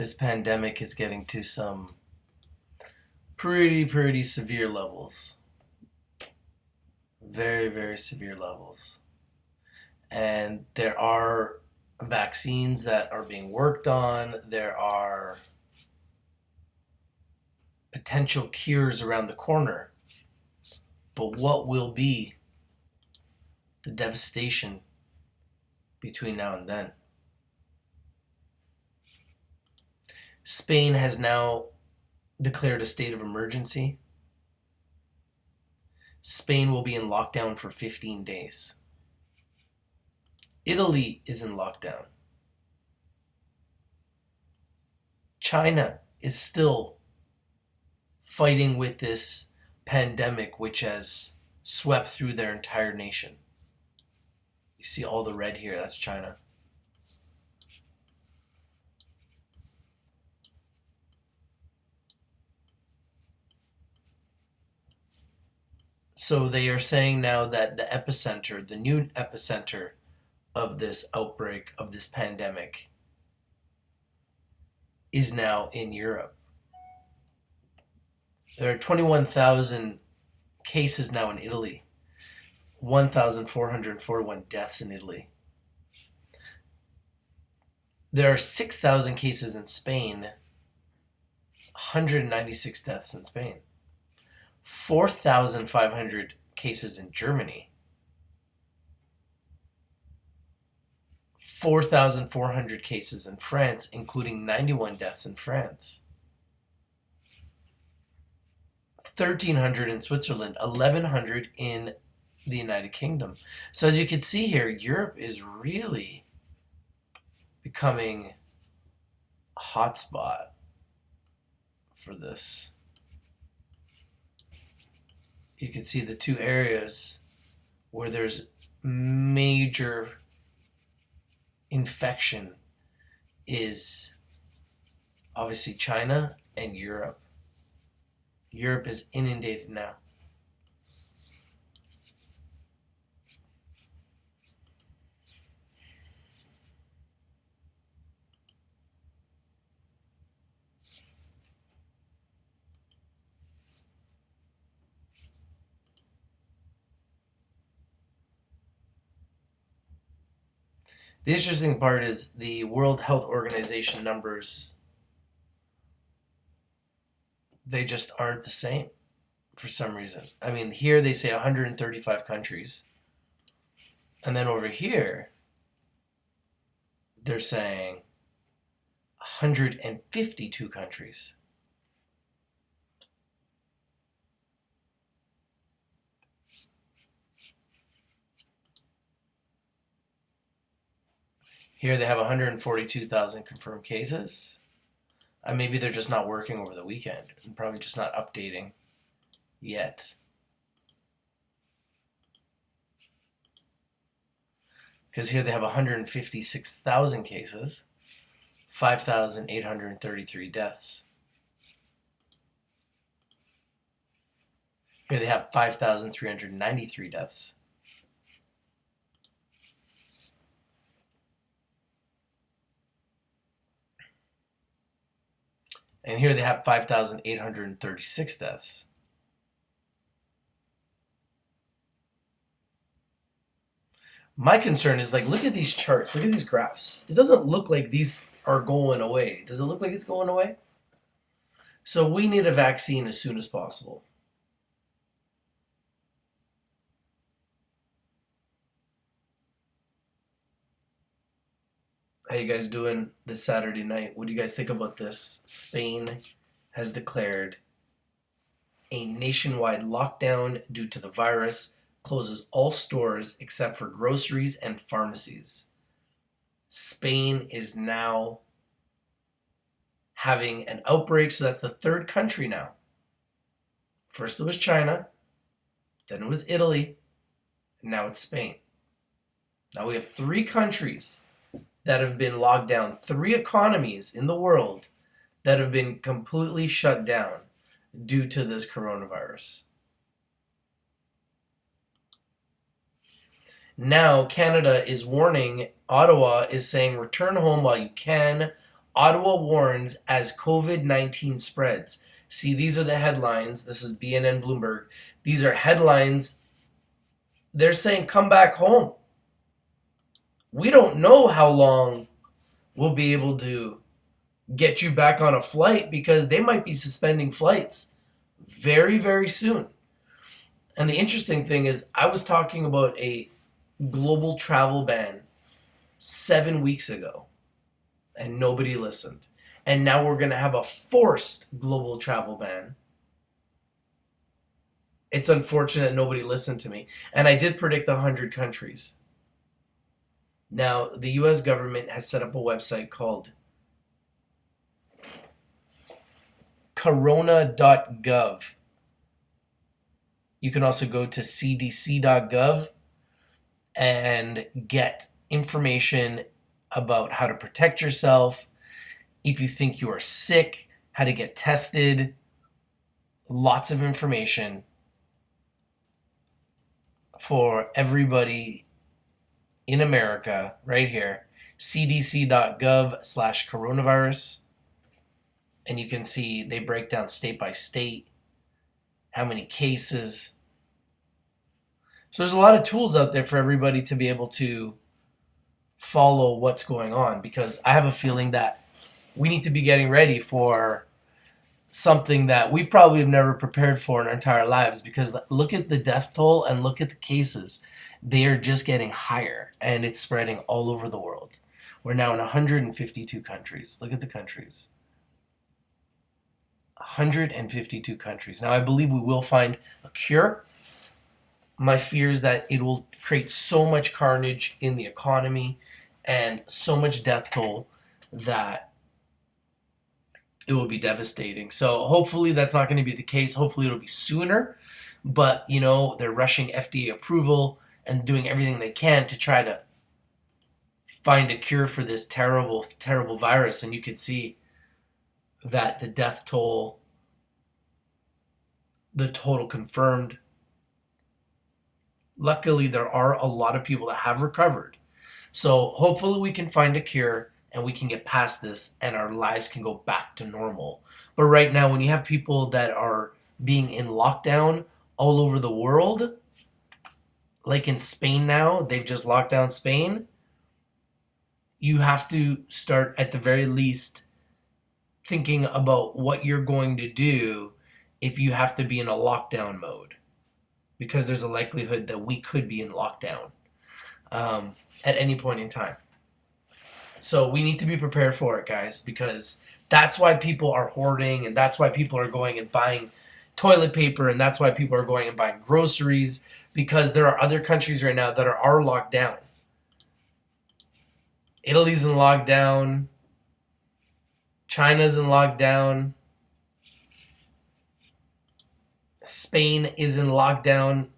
this pandemic is getting to some pretty severe levels. Very severe levels. And there are vaccines that are being worked on. There are potential cures around the corner. But what will be the devastation between now and then? Spain has now declared a state of emergency. Spain will be in lockdown for 15 days. Italy is in lockdown. China is still fighting with this pandemic, which has swept through their entire nation. You see all the red here, that's China. So they are saying now that the new epicenter of this outbreak, of this pandemic, is now in Europe. There are 21,000 cases now in Italy, 1,441 deaths in Italy. There are 6,000 cases in Spain, 196 deaths in Spain. 4,500 cases in Germany. 4,400 cases in France, including 91 deaths in France. 1,300 in Switzerland, 1,100 in the United Kingdom. So as you can see here, Europe is really becoming a hotspot for this. You can see the two areas where there's major infection is obviously China and Europe. Europe is inundated now. The interesting part is the World Health Organization numbers, they just aren't the same for some reason. I mean, here they say 135 countries. And then over here, they're saying 152 countries. Here they have 142,000 confirmed cases. Maybe they're just not working over the weekend and probably just not updating yet. Because here they have 156,000 cases, 5,833 deaths. Here they have 5,393 deaths. And here they have 5,836 deaths. My concern is, like, look at these charts. Look at these graphs. It doesn't look like these are going away. Does it look like it's going away? So we need a vaccine as soon as possible. How you guys doing this Saturday night? What do you guys think about this? Spain has declared a nationwide lockdown due to the virus, closes all stores except for groceries and pharmacies. Spain is now having an outbreak, so that's the third country now. First it was China, then it was Italy, and now it's Spain. Now we have three countries that have been locked down, three economies in the world that have been completely shut down due to this coronavirus. Now Canada is warning, Ottawa is saying return home while you can. Ottawa warns as COVID-19 spreads. See, these are the headlines. This is BNN Bloomberg. These are headlines. They're saying, come back home. We don't know how long we'll be able to get you back on a flight because they might be suspending flights very, very soon. And the interesting thing is, I was talking about a global travel ban 7 weeks ago, and nobody listened. And now we're going to have a forced global travel ban. It's unfortunate nobody listened to me. And I did predict 100 countries. Now, the US government has set up a website called corona.gov. You can also go to cdc.gov and get information about how to protect yourself, if you think you are sick, how to get tested, lots of information for everybody in America right here, cdc.gov/coronavirus. And you can see they break down state by state, how many cases. So there's a lot of tools out there for everybody to be able to follow what's going on, because I have a feeling that we need to be getting ready for something that we probably have never prepared for in our entire lives, because look at the death toll and look at the cases. They are just getting higher, and it's spreading all over the world. We're now in 152 countries. Look at the countries. 152 countries. Now, I believe we will find a cure. My fear is that it will create so much carnage in the economy and so much death toll that it will be devastating. So hopefully that's not going to be the case. Hopefully it'll be sooner. But, you know, they're rushing FDA approval and doing everything they can to try to find a cure for this terrible, terrible virus. And you can see that the death toll, the total confirmed. Luckily, there are a lot of people that have recovered. So hopefully we can find a cure and we can get past this and our lives can go back to normal. But right now, when you have people that are being in lockdown all over the world, like in Spain now, they've just locked down Spain, you have to start at the very least thinking about what you're going to do if you have to be in a lockdown mode, because there's a likelihood that we could be in lockdown at any point in time. So we need to be prepared for it, guys, because that's why people are hoarding, and that's why people are going and buying toilet paper, and that's why people are going and buying groceries, because there are other countries right now that are locked down. Italy's in lockdown. China's in lockdown. Spain is in lockdown.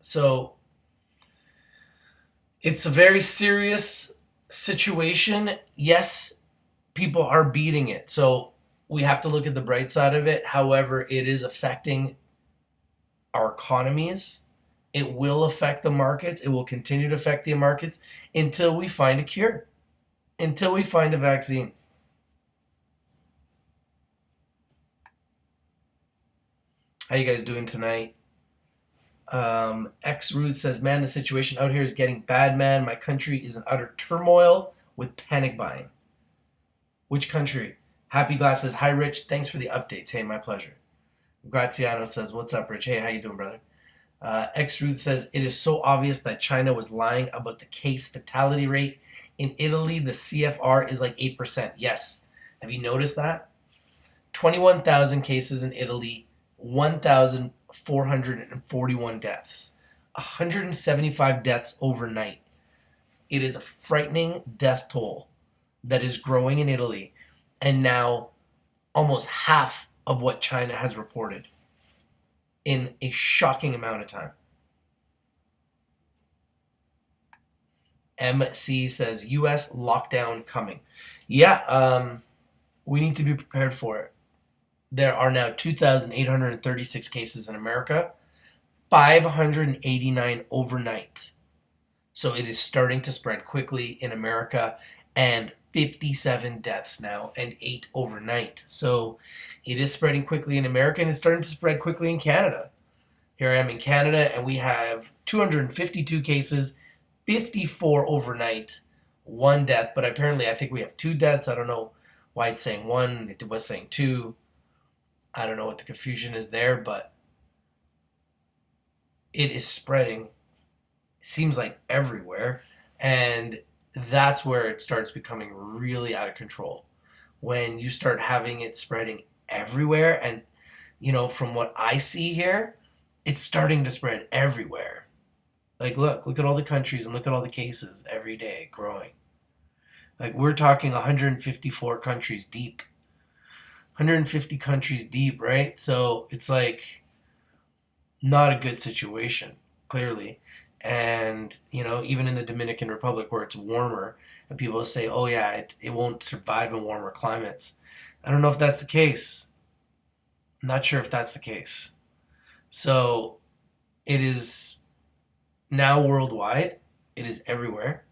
So it's a very serious situation. Yes, people are beating it. So we have to look at the bright side of it. However, it is affecting our economies. It will affect the markets. It will continue to affect the markets until we find a cure, until we find a vaccine. How you guys doing tonight? X Ruth says, man, the situation out here is getting bad, man. My country is in utter turmoil with panic buying. Which country? Happy Glass says, hi, Rich. Thanks for the updates. Hey, my pleasure. Graziano says, what's up, Rich? Hey, how you doing, brother? X Ruth says, it is so obvious that China was lying about the case fatality rate. In Italy, the CFR is like 8%. Yes. Have you noticed that? 21,000 cases in Italy, 1,441 deaths, 175 deaths overnight. It is a frightening death toll that is growing in Italy, and now almost half of what China has reported in a shocking amount of time. MC says, U.S. lockdown coming. Yeah, we need to be prepared for it. There are now 2,836 cases in America, 589 overnight. So it is starting to spread quickly in America, and 57 deaths now and 8 overnight. So it is spreading quickly in America and it's starting to spread quickly in Canada. Here I am in Canada and we have 252 cases, 54 overnight, 1 death. But apparently I think we have 2 deaths. I don't know why it's saying 1. It was saying 2. I don't know what the confusion is there, but it is spreading. It seems like everywhere. And that's where it starts becoming really out of control. When you start having it spreading everywhere, and from what I see here, it's starting to spread everywhere. Like, look at all the countries and look at all the cases every day growing. Like, we're talking 154 countries deep. 150 countries deep, right? So it's like not a good situation, clearly. And, even in the Dominican Republic where it's warmer, and people say, oh yeah, it won't survive in warmer climates. I don't know if that's the case. I'm not sure if that's the case. So it is now worldwide. It is everywhere.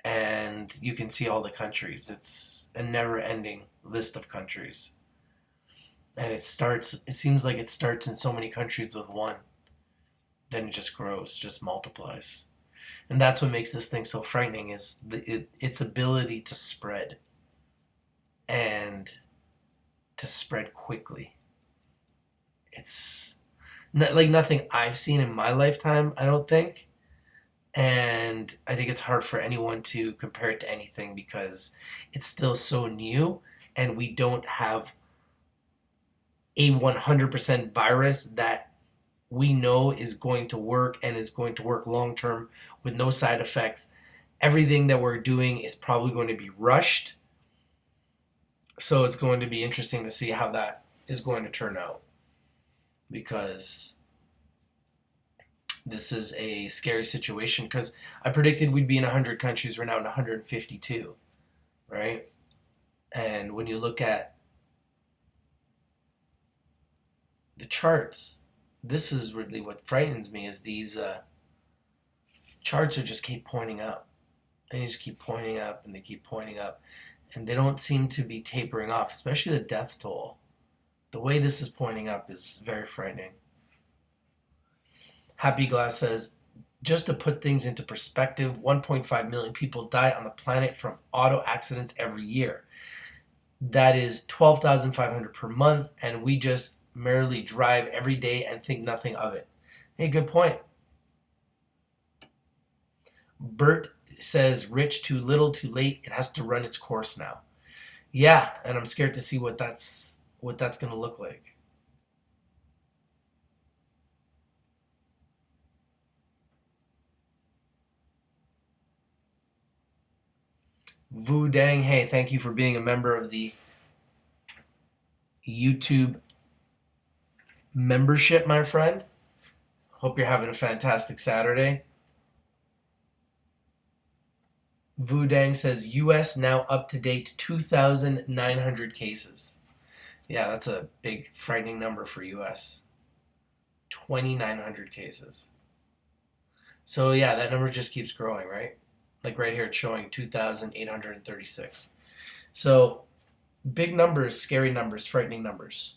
And you can see all the countries. It's a never-ending list of countries. And it seems like it starts in so many countries with 1. Then it just grows, just multiplies. And that's what makes this thing so frightening is its ability to spread. And to spread quickly. It's like nothing I've seen in my lifetime, I don't think. And I think it's hard for anyone to compare it to anything because it's still so new and we don't have a 100% virus that we know is going to work and is going to work long term with no side effects. Everything that we're doing is probably going to be rushed. So it's going to be interesting to see how that is going to turn out because this is a scary situation because I predicted we'd be in 100 countries. We're now in 152, right? And when you look at the charts, this is really what frightens me is these charts are just keep pointing up. They just keep pointing up and they keep pointing up. And they don't seem to be tapering off, especially the death toll. The way this is pointing up is very frightening. Happy Glass says, just to put things into perspective, 1.5 million people die on the planet from auto accidents every year. That is 12,500 per month, and we just merely drive every day and think nothing of it. Hey, good point. Bert says, rich too little too late. It has to run its course now. Yeah, and I'm scared to see what that's going to look like. Vu Dang, hey, thank you for being a member of the YouTube membership, my friend. Hope you're having a fantastic Saturday. Vu Dang says US now up to date 2,900 cases. Yeah, that's a big frightening number for US. 2,900 cases. So yeah, that number just keeps growing, right? Like right here, it's showing 2,836. So big numbers, scary numbers, frightening numbers.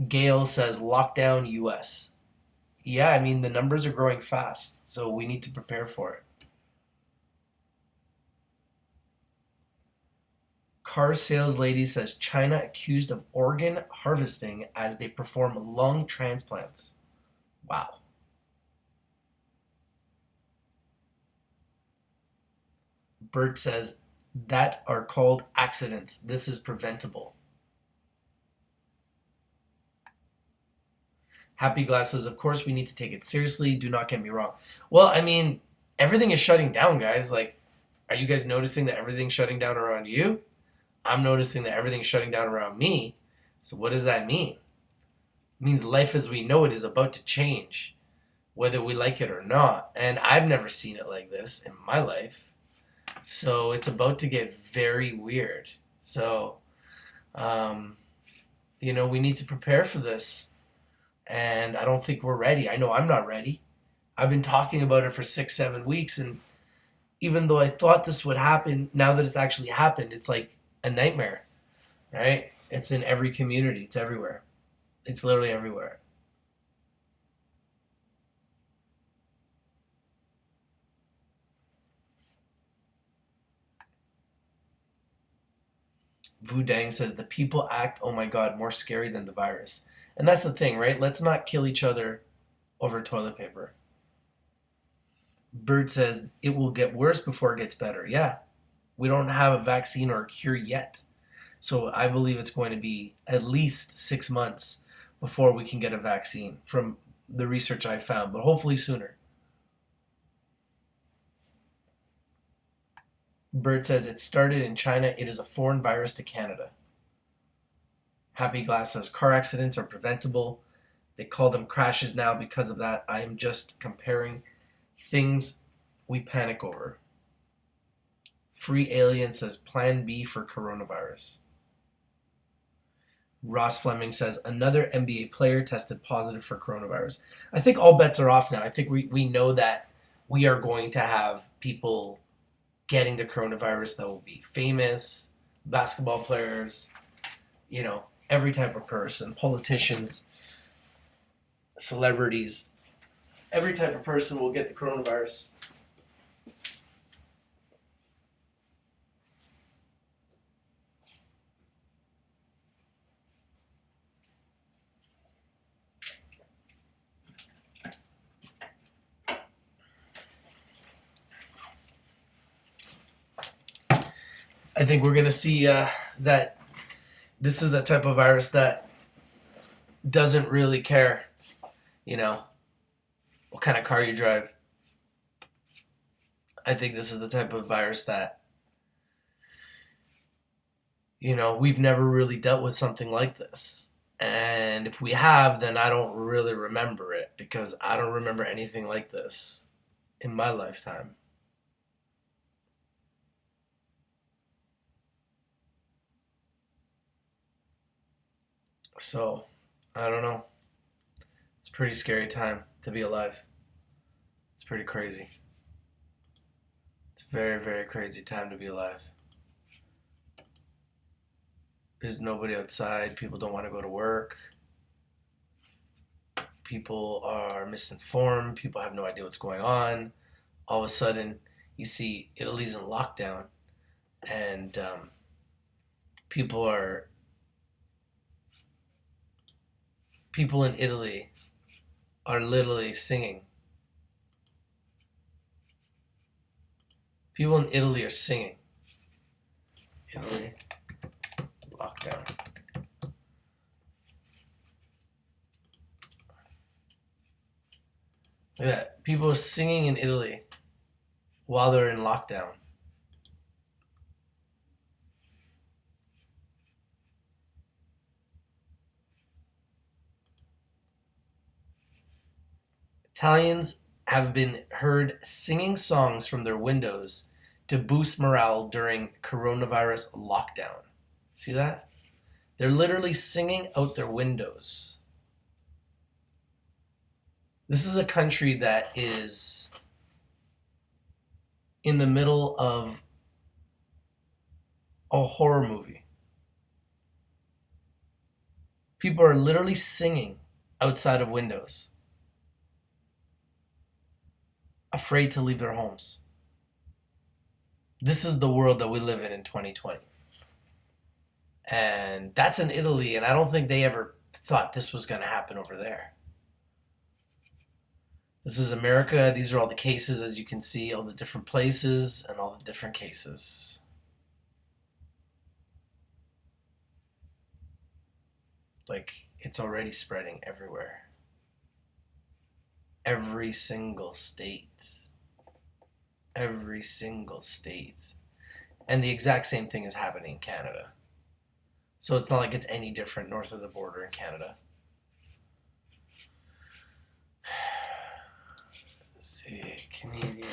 Gail says lockdown US. Yeah, I mean, the numbers are growing fast, so we need to prepare for it. Car sales lady says China accused of organ harvesting as they perform lung transplants. Wow. Bert says that are called accidents. This is preventable. Happy Glass says, of course, we need to take it seriously. Do not get me wrong. Well, I mean, everything is shutting down, guys. Like, are you guys noticing that everything's shutting down around you? I'm noticing that everything's shutting down around me. So what does that mean? It means life as we know it is about to change, whether we like it or not. And I've never seen it like this in my life. So it's about to get very weird. So, we need to prepare for this. And I don't think we're ready. I know I'm not ready. I've been talking about it for 6, 7 weeks, and even though I thought this would happen, now that it's actually happened, it's like a nightmare, right? It's in every community. It's everywhere. It's literally everywhere. Vu Dang says the people act, oh my god, more scary than the virus. And that's the thing, right? Let's not kill each other over toilet paper. Bird says it will get worse before it gets better. Yeah, we don't have a vaccine or a cure yet. So I believe it's going to be at least 6 months before we can get a vaccine from the research I found, but hopefully sooner. Bird says it started in China. It is a foreign virus to Canada. Happy Glass says car accidents are preventable. They call them crashes now because of that. I am just comparing things we panic over. Free Alien says Plan B for coronavirus. Ross Fleming says another NBA player tested positive for coronavirus. I think all bets are off now. I think we know that we are going to have people getting the coronavirus that will be famous, basketball players, every type of person, politicians, celebrities. Every type of person will get the coronavirus. I think we're going to see that this is the type of virus that doesn't really care, what kind of car you drive. I think this is the type of virus that, we've never really dealt with something like this. And if we have, then I don't really remember it because I don't remember anything like this in my lifetime. So, I don't know. It's a pretty scary time to be alive. It's pretty crazy. It's a very, very crazy time to be alive. There's nobody outside. People don't want to go to work. People are misinformed. People have no idea what's going on. All of a sudden, you see Italy's in lockdown, and people in Italy are literally singing. People in Italy are singing. Italy, lockdown. Look at that. People are singing in Italy while they're in lockdown. Italians have been heard singing songs from their windows to boost morale during coronavirus lockdown. See that? They're literally singing out their windows. This is a country that is in the middle of a horror movie. People are literally singing outside of windows, afraid to leave their homes. This is the world that we live in 2020. And that's in Italy, and I don't think they ever thought this was going to happen over there. This is America. These are all the cases, as you can see, all the different places and all the different cases. Like, it's already spreading everywhere. Every single state. Every single state. And the exact same thing is happening in Canada. So it's not like it's any different north of the border in Canada. Let's see, Canadian.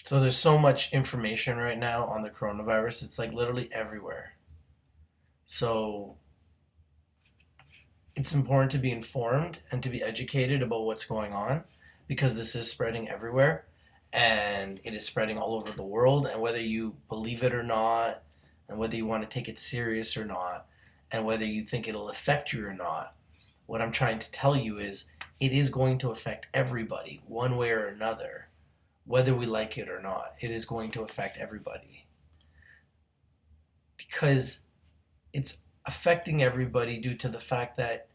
So there's so much information right now on the coronavirus. It's like literally everywhere. So it's important to be informed and to be educated about what's going on because this is spreading everywhere and it is spreading all over the world. And whether you believe it or not, and whether you want to take it serious or not, and whether you think it'll affect you or not, what I'm trying to tell you is it is going to affect everybody one way or another, whether we like it or not. It is going to affect everybody because it's affecting everybody due to the fact that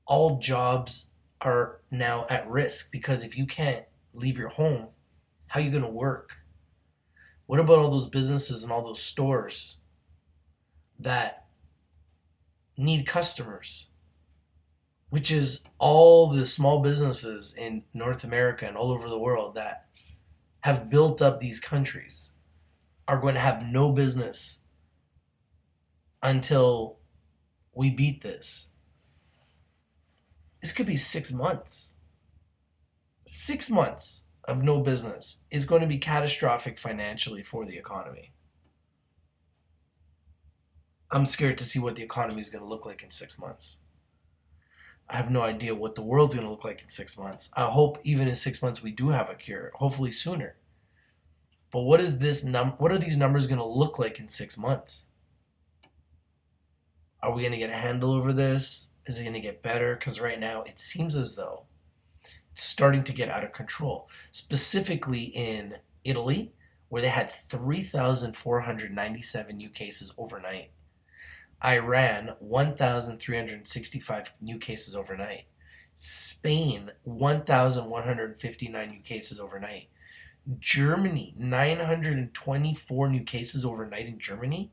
all jobs are now at risk because if you can't leave your home, how are you going to work? What about all those businesses and all those stores that need customers? Which is all the small businesses in North America and all over the world that have built up these countries are going to have no business until we beat this. This could be 6 months. 6 months of no business is going to be catastrophic financially for the economy. I'm scared to see what the economy is going to look like in 6 months. I have no idea what the world's going to look like in 6 months. I hope even in 6 months we do have a cure, hopefully sooner. But what is what are these numbers going to look like in 6 months? Are we going to get a handle over this? Is it going to get better? Because right now it seems as though it's starting to get out of control. Specifically in Italy, where they had 3,497 new cases overnight. Iran, 1,365 new cases overnight. Spain, 1,159 new cases overnight. Germany, 924 new cases overnight in Germany.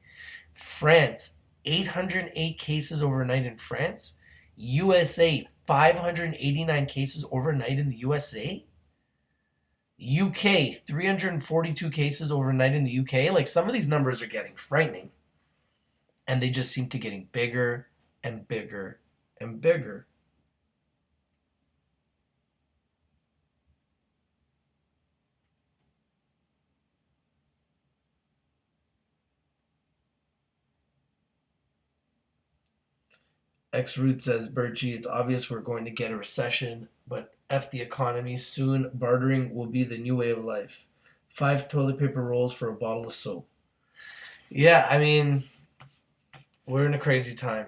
France, 808 cases overnight in France. USA, 589 cases overnight in the USA. UK, 342 cases overnight in the UK. Like, some of these numbers are getting frightening. And they just seem to getting bigger and bigger and bigger. X Root says, Birchie, it's obvious we're going to get a recession, but F the economy. Soon, bartering will be the new way of life. 5 toilet paper rolls for a bottle of soap. Yeah, I mean, we're in a crazy time,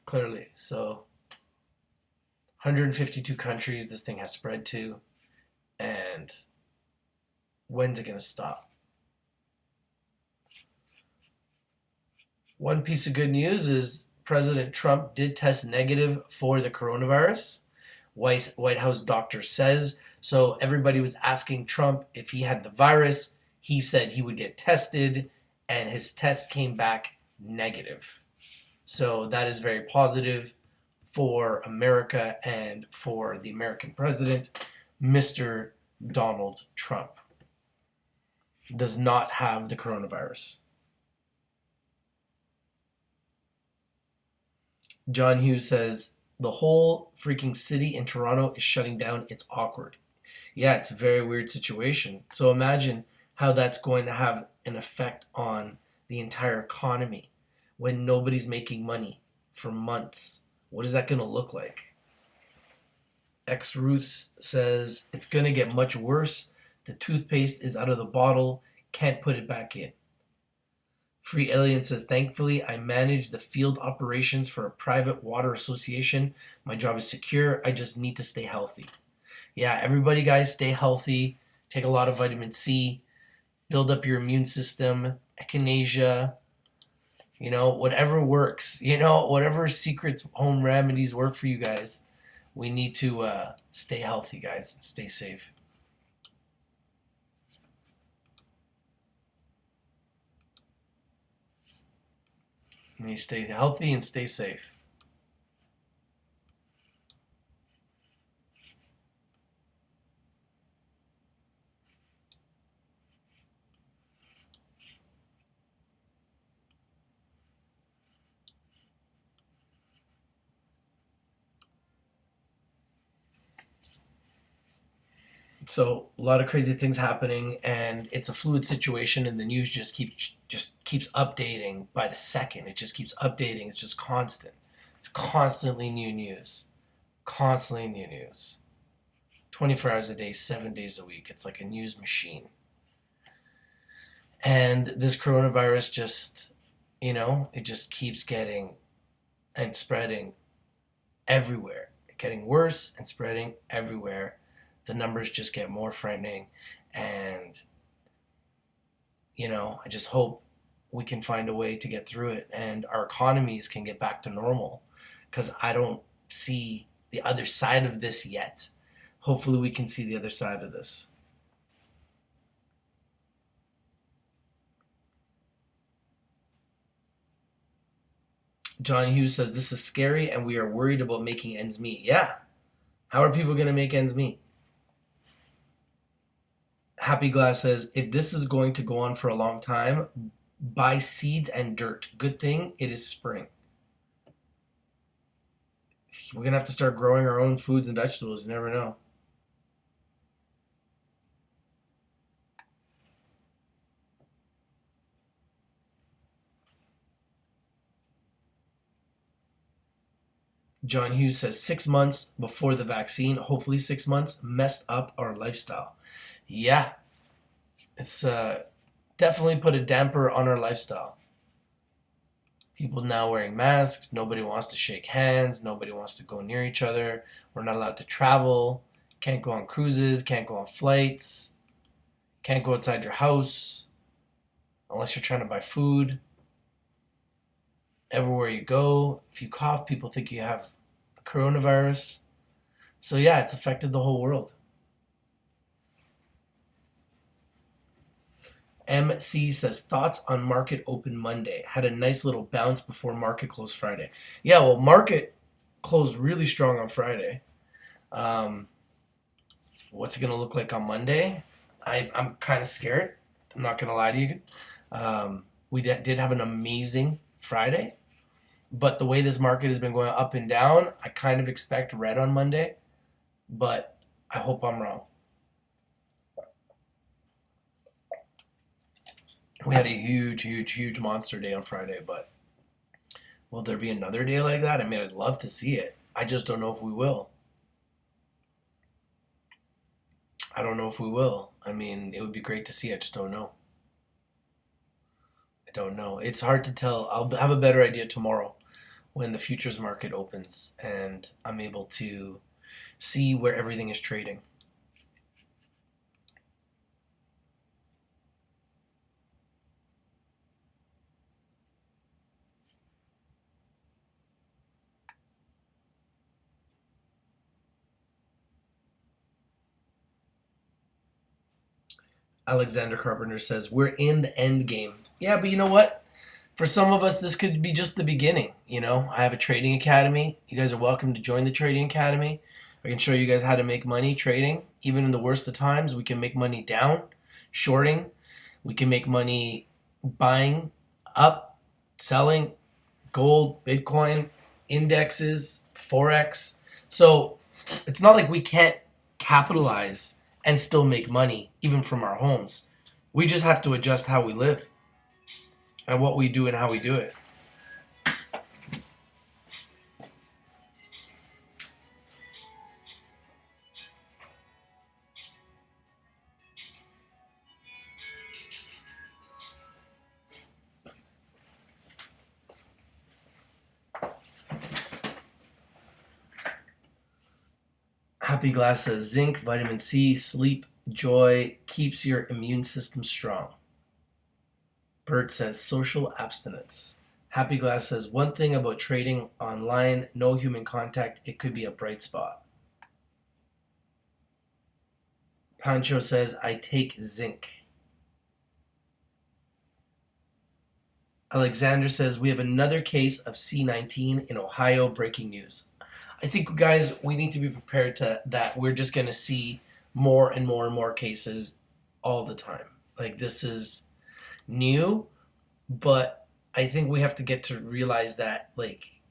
clearly. So, 152 countries this thing has spread to, and when's it going to stop? One piece of good news is President Trump did test negative for the coronavirus. White House doctor says. So everybody was asking Trump if he had the virus. He said he would get tested, and his test came back negative. So that is very positive for America and for the American president. Mr. Donald Trump does not have the coronavirus. John Hughes says, the whole freaking city in Toronto is shutting down. It's awkward. Yeah, it's a very weird situation. So imagine how that's going to have an effect on the entire economy when nobody's making money for months. What is that going to look like? X Roots says, it's going to get much worse. The toothpaste is out of the bottle. Can't put it back in. Free Alien says, thankfully, I manage the field operations for a private water association. My job is secure. I just need to stay healthy. Yeah, everybody, guys, stay healthy. Take a lot of vitamin C. Build up your immune system. Echinacea. Whatever works. Whatever secrets, home remedies work for you guys. We need to stay healthy, guys. Stay safe. You need to stay healthy and stay safe. So a lot of crazy things happening, and it's a fluid situation, and the news just keeps updating by the second. It just keeps updating. It's just constant. It's constantly new news. Constantly new news. 24 hours a day, 7 days a week. It's like a news machine. And this coronavirus just, it just keeps getting and spreading everywhere, getting worse and spreading everywhere. The numbers just get more frightening. And, I just hope we can find a way to get through it and our economies can get back to normal because I don't see the other side of this yet. Hopefully, we can see the other side of this. John Hughes says, this is scary and we are worried about making ends meet. Yeah. How are people going to make ends meet? Happy Glass says, if this is going to go on for a long time, buy seeds and dirt. Good thing it is spring. We're going to have to start growing our own foods and vegetables. You never know. John Hughes says 6 months before the vaccine, hopefully 6 months, messed up our lifestyle. Yeah, it's definitely put a damper on our lifestyle. People now wearing masks. Nobody wants to shake hands. Nobody wants to go near each other. We're not allowed to travel. Can't go on cruises. Can't go on flights. Can't go outside your house unless you're trying to buy food. Everywhere you go, if you cough, people think you have the coronavirus. So yeah, it's affected the whole world. MC says, thoughts on market open Monday. Had a nice little bounce before market closed Friday. Yeah, well, market closed really strong on Friday. Um, what's it going to look like on Monday? I'm kind of scared. I'm not going to lie to you. We did have an amazing Friday, but the way this market has been going up and down, I kind of expect red on Monday, but I hope I'm wrong. We had a huge, huge, huge monster day on Friday, but will there be another day like that? I mean, I'd love to see it. I just don't know if we will. I don't know if we will. I mean, it would be great to see. I just don't know. I don't know. It's hard to tell. I'll have a better idea tomorrow when the futures market opens and I'm able to see where everything is trading. Alexander Carpenter says, we're in the end game. Yeah, but you know what? For some of us, this could be just the beginning. I have a trading academy. You guys are welcome to join the trading academy. I can show you guys how to make money trading. Even in the worst of times, we can make money down, shorting. We can make money buying, up, selling, gold, Bitcoin, indexes, Forex. So it's not like we can't capitalize and still make money, even from our homes. We just have to adjust how we live and what we do and how we do it. Happy Glass says zinc, vitamin C, sleep, joy keeps your immune system strong. Bert says social abstinence. Happy Glass says one thing about trading online, no human contact, it could be a bright spot. Pancho says I take zinc. Alexander says we have another case of C19 in Ohio. Breaking news. I think, guys, we need to be prepared to that. We're just going to see more and more and more cases all the time. Like, this is new, but I think we have to get to realize that, like,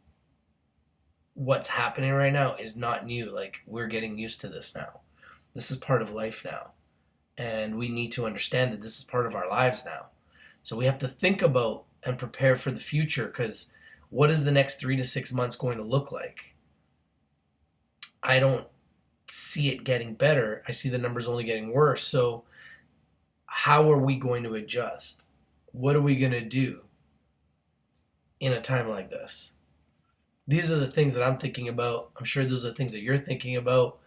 what's happening right now is not new. Like, we're getting used to this now. This is part of life now. And we need to understand that this is part of our lives now. So we have to think about and prepare for the future, because what is the next 3 to 6 months going to look like? I don't see it getting better. I see the numbers only getting worse. So how are we going to adjust? What are we going to do in a time like this? These are the things that I'm thinking about. I'm sure those are the things that you're thinking about.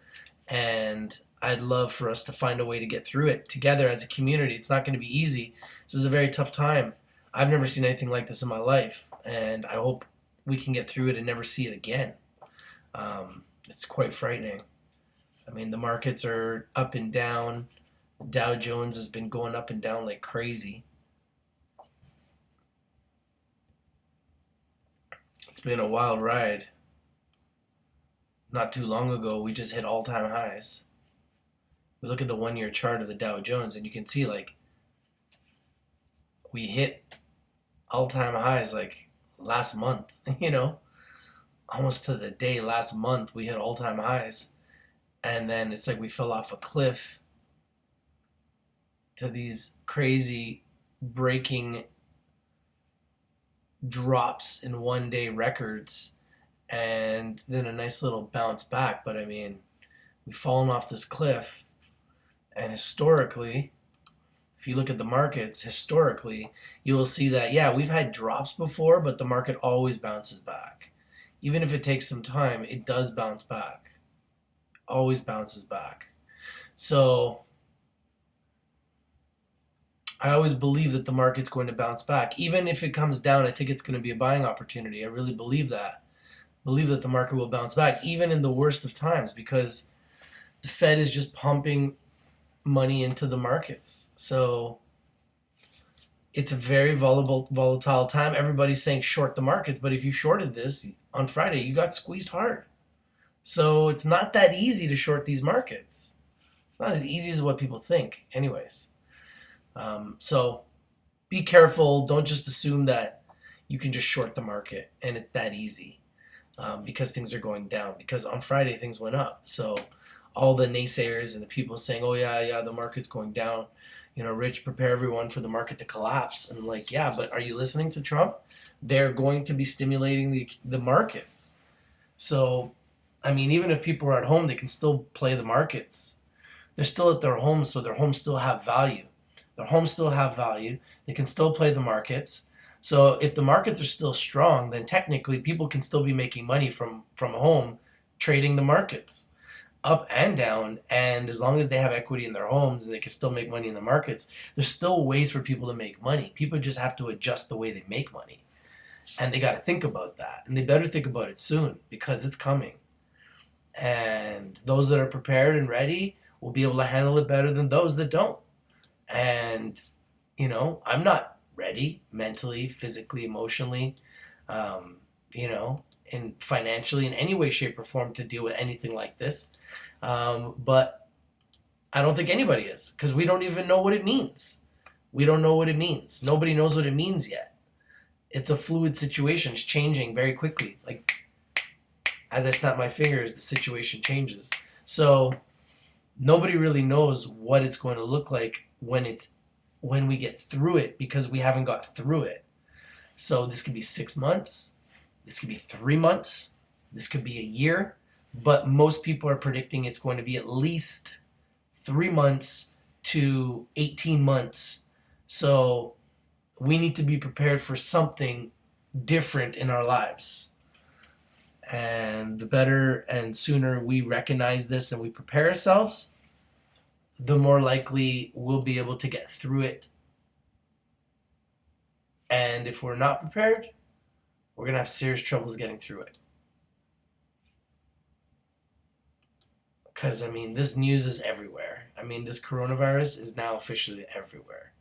And I'd love for us to find a way to get through it together as a community. It's not going to be easy. This is a very tough time. I've never seen anything like this in my life. And I hope we can get through it and never see it again. It's quite frightening. I mean, the markets are up and down. Dow Jones has been going up and down like crazy. It's been a wild ride. Not too long ago, we just hit all-time highs. We look at the one-year chart of the Dow Jones, and you can see, like, we hit all-time highs, like, last month, almost to the day last month we hit all-time highs. And then it's like we fell off a cliff to these crazy breaking drops in one-day records, and then a nice little bounce back. But I mean, we've fallen off this cliff, and historically, if you look at the markets, historically, you will see that, yeah, we've had drops before, but the market always bounces back. Even if it takes some time, it does bounce back. Always bounces back. So I always believe that the market's going to bounce back. Even if it comes down, I think it's going to be a buying opportunity. I really believe that. Believe that the market will bounce back, even in the worst of times, because the Fed is just pumping money into the markets. So it's a very volatile time. Everybody's saying short the markets, but if you shorted this on Friday, you got squeezed hard. So it's not that easy to short these markets. Not as easy as what people think, anyways. So be careful. Don't just assume that you can just short the market and it's that easy, because things are going down. Because on Friday things went up. So all the naysayers and the people saying, "Oh yeah, the market's going down," Rich, prepare everyone for the market to collapse. And I'm like, yeah, but are you listening to Trump? They're going to be stimulating the markets. So, I mean, even if people are at home, they can still play the markets. They're still at their homes, so their homes still have value. Their homes still have value. They can still play the markets. So if the markets are still strong, then technically people can still be making money from home trading the markets up and down. And as long as they have equity in their homes and they can still make money in the markets, there's still ways for people to make money. People just have to adjust the way they make money. And they got to think about that. And they better think about it soon, because it's coming. And those that are prepared and ready will be able to handle it better than those that don't. And, I'm not ready mentally, physically, emotionally, and financially in any way, shape, or form to deal with anything like this. But I don't think anybody is, because we don't even know what it means. We don't know what it means. Nobody knows what it means yet. It's a fluid situation. It's changing very quickly. Like, as I snap my fingers, the situation changes. So nobody really knows what it's going to look like when we get through it, because we haven't got through it. So this could be 6 months, this could be 3 months, this could be a year, but most people are predicting it's going to be at least 3 months to 18 months. So we need to be prepared for something different in our lives. And the better and sooner we recognize this and we prepare ourselves, the more likely we'll be able to get through it. And if we're not prepared, we're going to have serious troubles getting through it. Because, I mean, this news is everywhere. I mean, this coronavirus is now officially everywhere.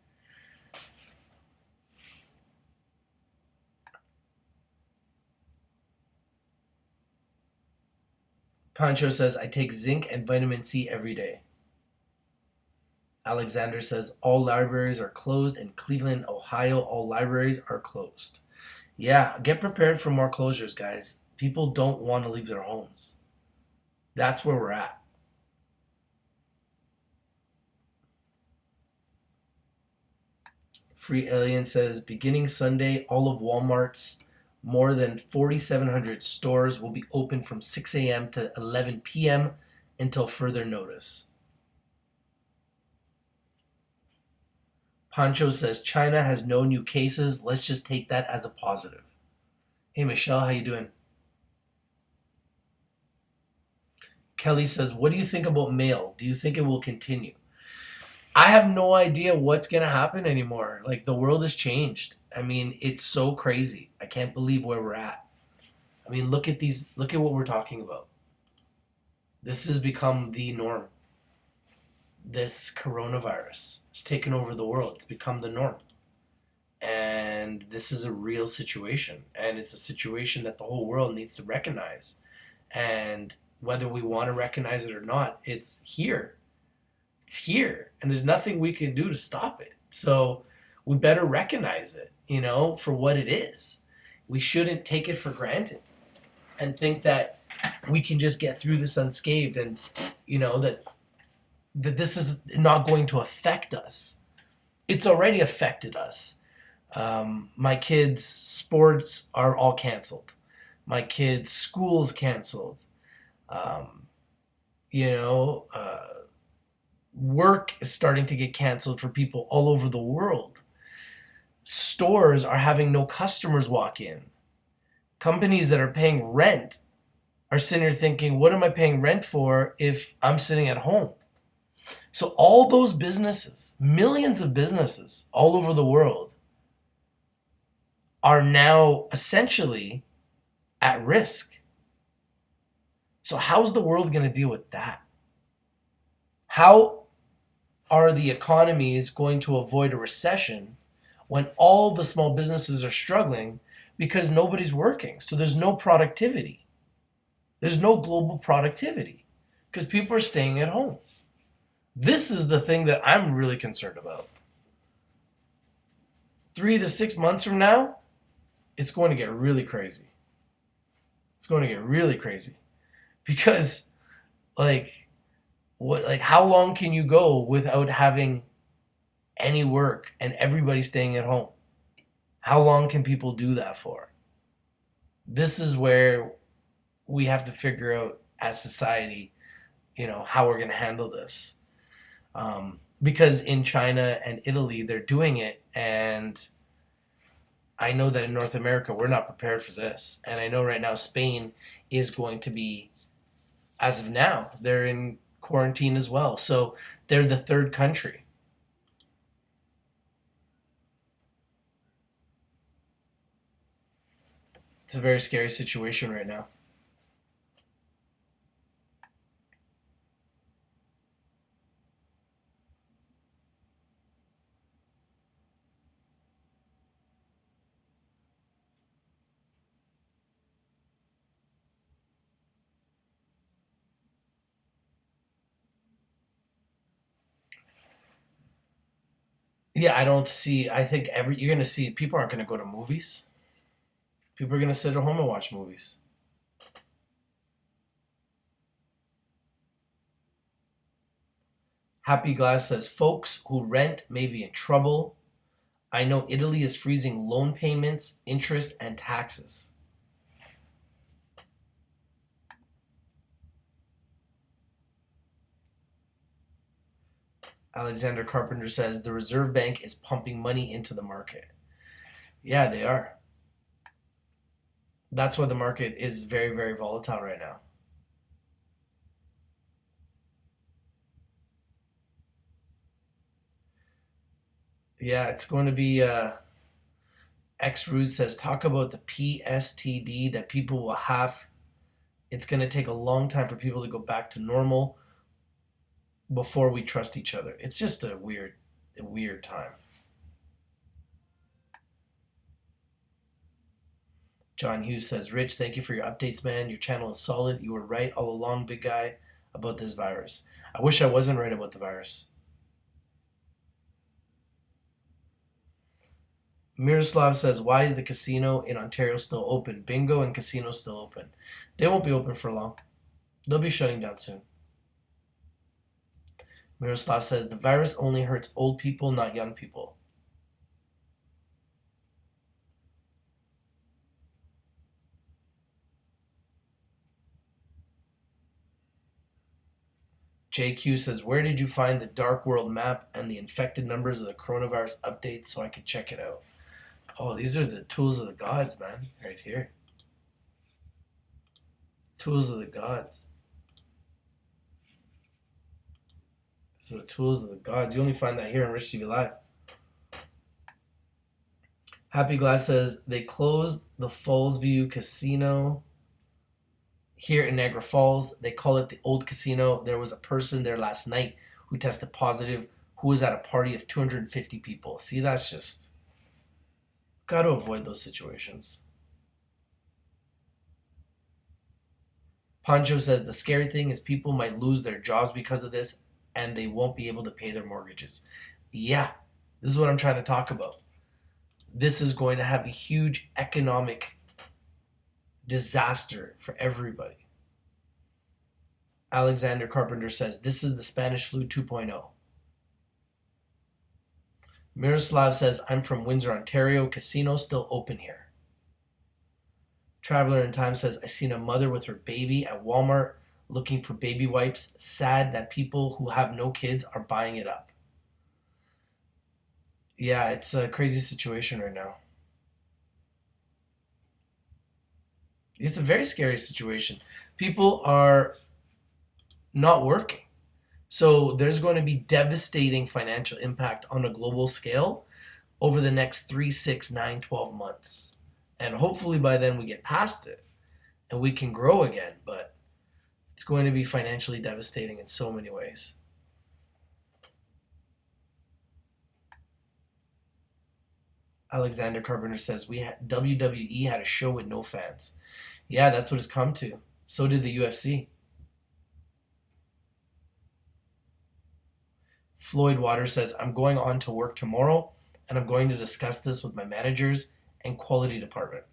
Pancho says, I take zinc and vitamin C every day. Alexander says, all libraries are closed in Cleveland, Ohio. All libraries are closed. Yeah, get prepared for more closures, guys. People don't want to leave their homes. That's where we're at. Free Alien says, beginning Sunday, all of Walmart's more than 4,700 stores will be open from 6 a.m. to 11 p.m. until further notice. Pancho says, China has no new cases. Let's just take that as a positive. Hey, Michelle, how you doing? Kelly says, what do you think about mail? Do you think it will continue? I have no idea what's going to happen anymore. Like, the world has changed. I mean, it's so crazy. I can't believe where we're at. I mean, look at what we're talking about. This has become the norm. This coronavirus has taken over the world. It's become the norm. And this is a real situation. And it's a situation that the whole world needs to recognize. And whether we want to recognize it or not, it's here. It's here. And there's nothing we can do to stop it. So we better recognize it, for what it is. We shouldn't take it for granted and think that we can just get through this unscathed and, that this is not going to affect us. It's already affected us. My kids' sports are all canceled. My kids' school's canceled. Work is starting to get canceled for people all over the world. Stores are having no customers walk in. Companies that are paying rent are sitting here thinking, what am I paying rent for if I'm sitting at home? So all those businesses, millions of businesses all over the world, are now essentially at risk. So how's the world going to deal with that? How are the economies going to avoid a recession when all the small businesses are struggling because nobody's working? So there's no productivity. There's no global productivity because people are staying at home. This is the thing that I'm really concerned about. 3 to 6 months from now, it's going to get really crazy. It's going to get really crazy because, how long can you go without having any work and everybody staying at home? How long can people do that for? This is where we have to figure out as society, how we're going to handle this. Because in China and Italy, they're doing it, and I know that in North America, we're not prepared for this. And I know right now Spain is going to be, as of now, they're in quarantine as well. So they're the third country. It's a very scary situation right now. Yeah, I think you're going to see, people aren't going to go to movies. People are going to sit at home and watch movies. Happy Glass says, folks who rent may be in trouble. I know Italy is freezing loan payments, interest, and taxes. Alexander Carpenter says, the Reserve Bank is pumping money into the market. Yeah, they are. That's why the market is very, very volatile right now. Yeah, it's going to be, X Root says, talk about the PSTD that people will have. It's going to take a long time for people to go back to normal before we trust each other. It's just a weird time. John Hughes says, Rich, thank you for your updates, man. Your channel is solid. You were right all along, big guy, about this virus. I wish I wasn't right about the virus. Miroslav says, why is the casino in Ontario still open? Bingo and casino still open. They won't be open for long. They'll be shutting down soon. Miroslav says, the virus only hurts old people, not young people. JQ says, where did you find the dark world map and the infected numbers of the coronavirus updates so I could check it out? Oh, these are the tools of the gods, man. Right here. Tools of the gods. These are the tools of the gods. You only find that here on Rich TV Live. Happy Glass says, they closed the Fallsview Casino here in Niagara Falls. They call it the old casino. There was a person there last night who tested positive, who was at a party of 250 people. See, that's just... got to avoid those situations. Pancho says, the scary thing is people might lose their jobs because of this and they won't be able to pay their mortgages. Yeah, this is what I'm trying to talk about. This is going to have a huge economic disaster for everybody. Alexander Carpenter says, this is the Spanish flu 2.0. Miroslav says, I'm from Windsor, Ontario. Casino still open here. Traveler in Time says, I seen a mother with her baby at Walmart looking for baby wipes. Sad that people who have no kids are buying it up. Yeah, it's a crazy situation right now. It's a very scary situation. People are not working. So there's going to be devastating financial impact on a global scale over the next 3, 6, 9, 12 months. And hopefully by then we get past it and we can grow again. But it's going to be financially devastating in so many ways. Alexander Carpenter says, WWE had a show with no fans. Yeah, that's what it's come to. So did the UFC. Floyd Waters says, I'm going on to work tomorrow and I'm going to discuss this with my managers and quality department.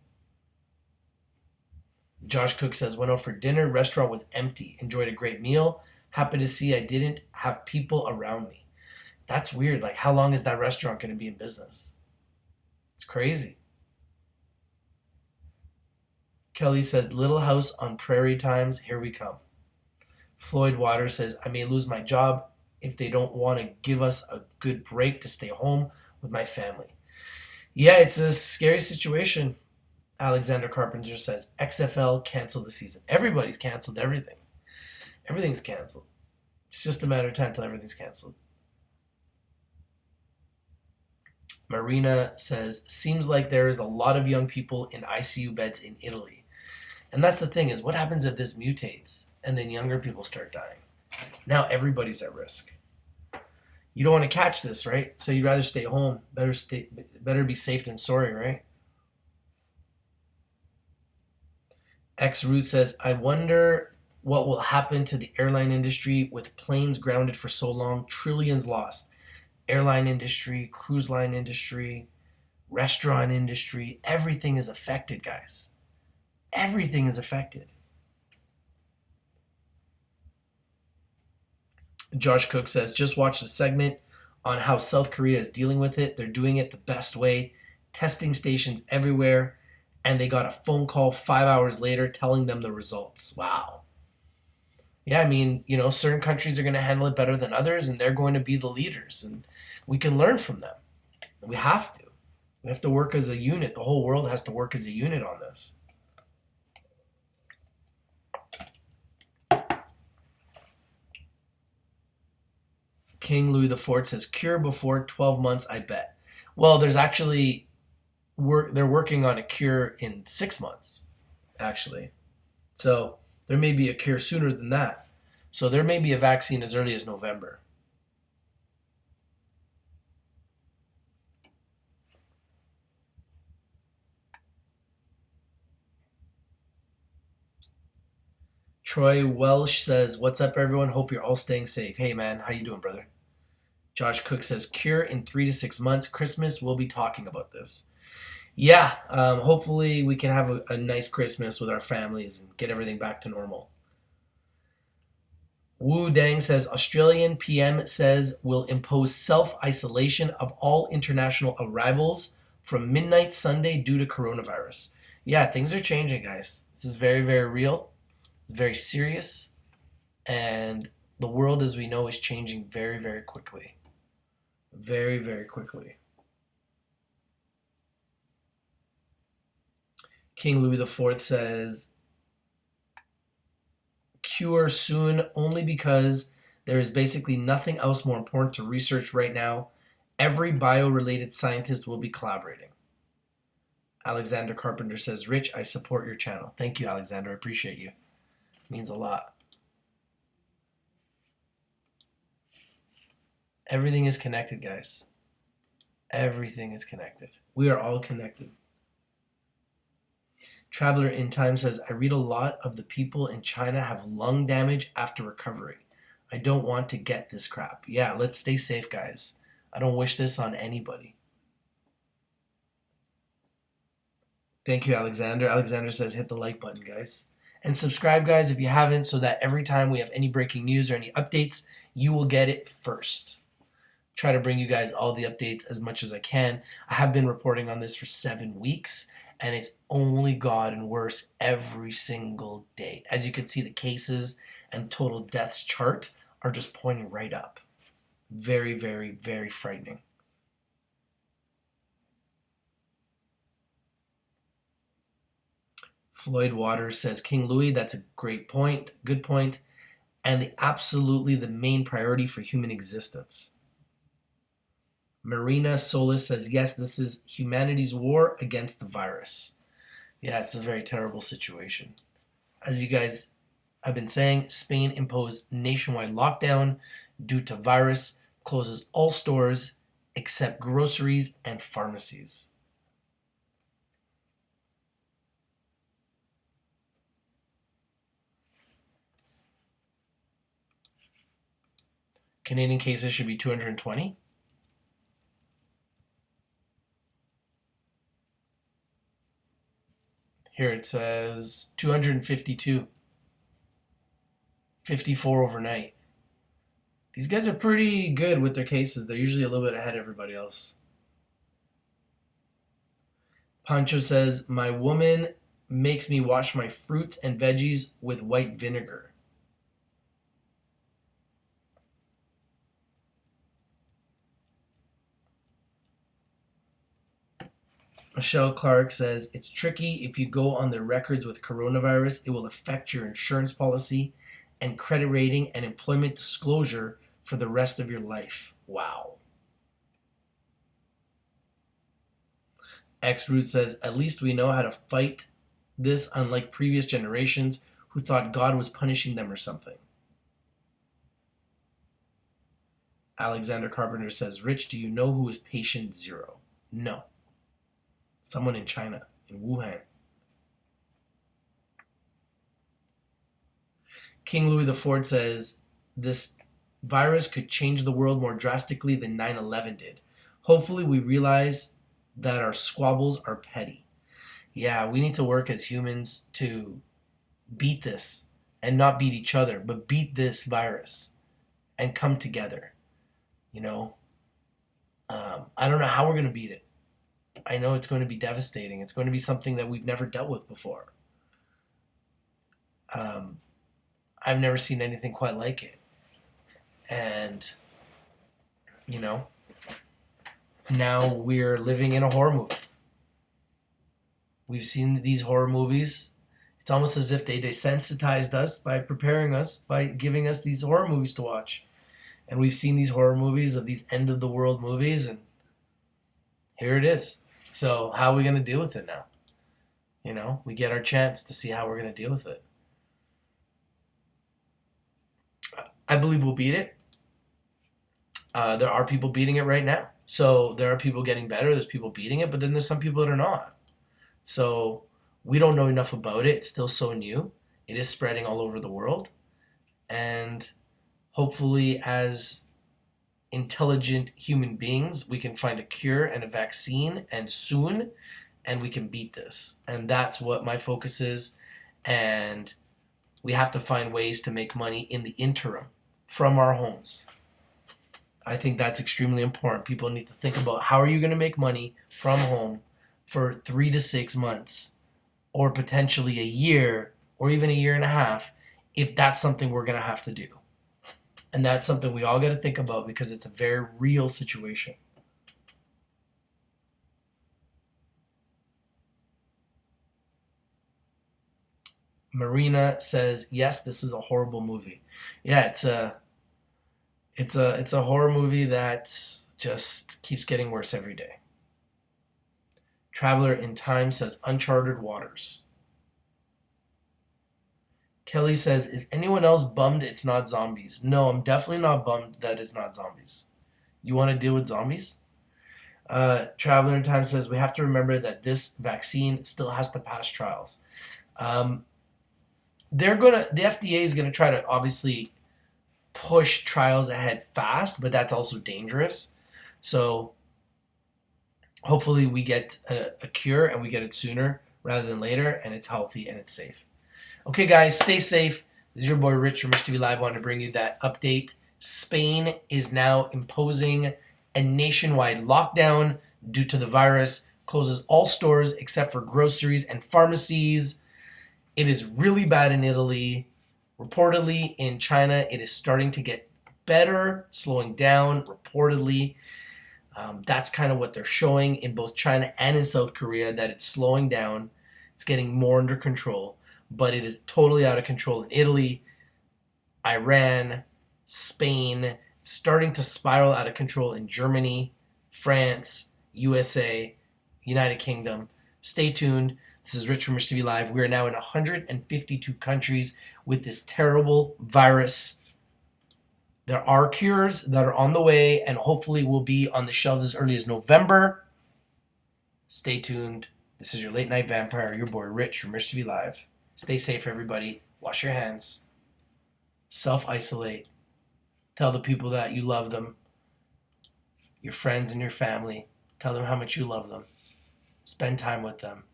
Josh Cook says, went out for dinner, restaurant was empty, enjoyed a great meal, happy to see I didn't have people around me. That's weird. Like, how long is that restaurant going to be in business? It's crazy. Kelly says, Little House on Prairie Times, here we come. Floyd Waters says, I may lose my job if they don't want to give us a good break to stay home with my family. Yeah, it's a scary situation. Alexander Carpenter says, XFL canceled the season. Everybody's canceled everything. Everything's canceled. It's just a matter of time until everything's canceled. Marina says, seems like there is a lot of young people in ICU beds in Italy. And that's the thing is, what happens if this mutates and then younger people start dying? Now everybody's at risk. You don't want to catch this, right? So you'd rather stay home. Better be safe than sorry, right? X Root says, I wonder what will happen to the airline industry with planes grounded for so long, trillions lost. Airline industry, cruise line industry, restaurant industry, everything is affected, guys. Everything is affected. Josh Cook says, just watch the segment on how South Korea is dealing with it. They're doing it the best way. Testing stations everywhere. And they got a phone call 5 hours later telling them the results. Wow. Yeah, I mean, certain countries are going to handle it better than others, and they're going to be the leaders. And we can learn from them. We have to. We have to work as a unit. The whole world has to work as a unit on this. King Louis IV says, cure before 12 months, I bet. Well, there's actually they're working on a cure in 6 months, actually. So there may be a cure sooner than that. So there may be a vaccine as early as November. Troy Welsh says, what's up, everyone? Hope you're all staying safe. Hey, man. How you doing, brother? Josh Cook says, cure in 3 to 6 months. Christmas, we'll be talking about this. Yeah, hopefully we can have a nice Christmas with our families and get everything back to normal. Wu Dang says, Australian PM says will impose self-isolation of all international arrivals from midnight Sunday due to coronavirus. Yeah, things are changing, guys. This is very, very real. It's very serious. And The world as we know is changing very, very quickly. Very, very quickly. King Louis IV says, cure soon only because there is basically nothing else more important to research right now. Every bio-related scientist will be collaborating. Alexander Carpenter says, Rich, I support your channel. Thank you, Alexander. I appreciate you. It means a lot. Everything is connected, guys. Everything is connected. We are all connected. Traveler in Time says, I read a lot of the people in China have lung damage after recovery. I don't want to get this crap. Yeah, let's stay safe, guys. I don't wish this on anybody. Thank you, Alexander. Alexander says, hit the like button, guys. And subscribe, guys, if you haven't, so that every time we have any breaking news or any updates, you will get it first. Try to bring you guys all the updates as much as I can. I have been reporting on this for 7 weeks, and it's only gotten worse every single day. As you can see, the cases and total deaths chart are just pointing right up. Very, very, very frightening. Floyd Waters says, King Louis, that's a great point, good point, and absolutely the main priority for human existence. Marina Solis says, yes, this is humanity's war against the virus. Yeah, it's a very terrible situation. As you guys have been saying, Spain imposed nationwide lockdown due to virus, closes all stores except groceries and pharmacies. Canadian cases should be 220. Here it says 252. 54 overnight. These guys are pretty good with their cases. They're usually a little bit ahead of everybody else. Pancho says, my woman makes me wash my fruits and veggies with white vinegar. Michelle Clark says, it's tricky if you go on the records with coronavirus. It will affect your insurance policy and credit rating and employment disclosure for the rest of your life. Wow. X-Root says, at least we know how to fight this, unlike previous generations who thought God was punishing them or something. Alexander Carpenter says, Rich, do you know who is patient zero? No. Someone in China, in Wuhan. King Louis IV says, this virus could change the world more drastically than 9/11 did. Hopefully we realize that our squabbles are petty. Yeah, we need to work as humans to beat this and not beat each other, but beat this virus and come together. You know, I don't know how we're going to beat it. I know it's going to be devastating. It's going to be something that we've never dealt with before. I've never seen anything quite like it. And, you know, now we're living in a horror movie. We've seen these horror movies. It's almost as if they desensitized us by preparing us, by giving us these horror movies to watch. And we've seen these horror movies of these end of the world movies, and here it is. So how are we going to deal with it now? You know, we get our chance to see how we're going to deal with it. I believe we'll beat it. There are people beating it right now. So there are people getting better. There's people beating it, but then there's some people that are not. So we don't know enough about it. It's still so new. It is spreading all over the world. And hopefully as intelligent human beings, we can find a cure and a vaccine, and soon, and we can beat this. And that's what my focus is. And we have to find ways to make money in the interim from our homes. I think that's extremely important. People need to think about how are you going to make money from home for 3 to 6 months, or potentially a year, or even a year and a half, if that's something we're going to have to do. And that's something we all got to think about because it's a very real situation. Marina says, "Yes, this is a horrible movie." Yeah, it's a horror movie that just keeps getting worse every day. Traveler in Time says, "Uncharted Waters." Kelly says, "Is anyone else bummed it's not zombies?" No, I'm definitely not bummed that it's not zombies. You want to deal with zombies? Traveler in Time says, "We have to remember that this vaccine still has to pass trials." Um, the FDA is gonna try to obviously push trials ahead fast, but that's also dangerous. So hopefully we get a cure and we get it sooner rather than later, and it's healthy and it's safe. Okay, guys, stay safe. This is your boy Rich from Rich TV Live. I wanted to bring you that update. Spain is now imposing a nationwide lockdown due to the virus, closes all stores except for groceries and pharmacies. It is really bad in Italy. Reportedly, in China, it is starting to get better, slowing down, reportedly. That's kind of what they're showing in both China and in South Korea, that it's slowing down. It's getting more under control, but it is totally out of control in Italy, Iran, Spain, starting to spiral out of control in Germany, France, USA, United Kingdom. Stay tuned. This is Rich from Rich TV Live. We are now in 152 countries with this terrible virus. There are cures that are on the way and hopefully will be on the shelves as early as November. Stay tuned. This is your late night vampire, your boy Rich from Rich TV Live. Stay safe, everybody. Wash your hands. Self-isolate. Tell the people that you love them. Your friends and your family. Tell them how much you love them. Spend time with them.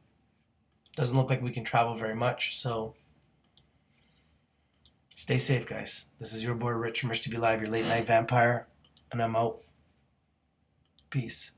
Doesn't look like we can travel very much, so stay safe, guys. This is your boy Rich from Rich TV Live, your late night vampire, and I'm out. Peace.